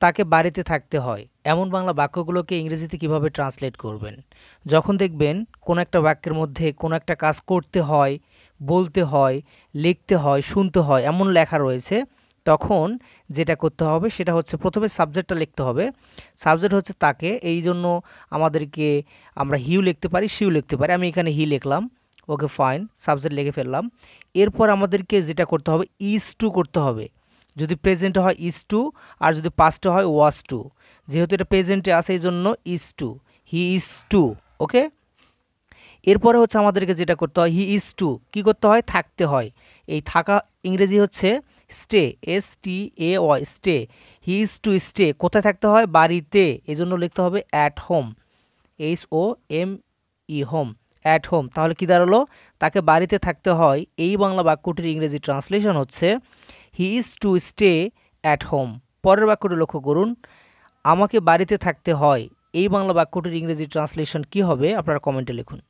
তাকে বাড়িতে থাকতে হয় এমন বাংলা বাক্যগুলোকে ইংরেজিতে কিভাবে ট্রান্সলেট করবেন। যখন দেখবেন কোনো একটা বাক্যের মধ্যে কোনো একটা কাজ করতে হয়, বলতে হয়, লিখতে হয়, শুনতে হয় এমন লেখা রয়েছে, তখন যেটা করতে হবে সেটা হচ্ছে প্রথমে সাবজেক্টটা লিখতে হবে। সাবজেক্ট হচ্ছে তাকে, এই জন্য আমাদেরকে আমরা হিউ লিখতে পারি, শিউ লিখতে পারি। আমি এখানে হি লিখলাম, ওকে ফাইন, সাবজেক্ট লিখে ফেললাম। এরপর আমাদেরকে যেটা করতে হবে ইজ টু করতে হবে। যদি প্রেজেন্টে হয় ইজ টু, আর যদি পাস্টে হয় ওয়াজ টু। যেহেতু এটা প্রেজেন্টে আসে এই জন্য is to, he is to. Okay, এরপরে হচ্ছে আমাদেরকে যেটা করতে হয় হি ইজ টু কী করতে হয়, থাকতে হয়। এই থাকা ইংরেজি হচ্ছে stay, STAY, stay. He is to stay, কোথায় থাকতে হয়, বাড়িতে, এজন্য লিখতে হবে at home, HOME, home, at home. তাহলে কি দাঁড়ালো, তাকে বাড়িতে থাকতে হয়। এই বাংলা বাক্যটির ইংরেজি ট্রান্সলেশন হচ্ছে হি is to stay at home. পরের বাক্যটি লক্ষ্য করুন, আমাকে বাড়িতে থাকতে হয়। এই বাংলা বাক্যটির ইংরেজি ট্রান্সলেশন কি হবে আপনারা কমেন্টে লিখুন।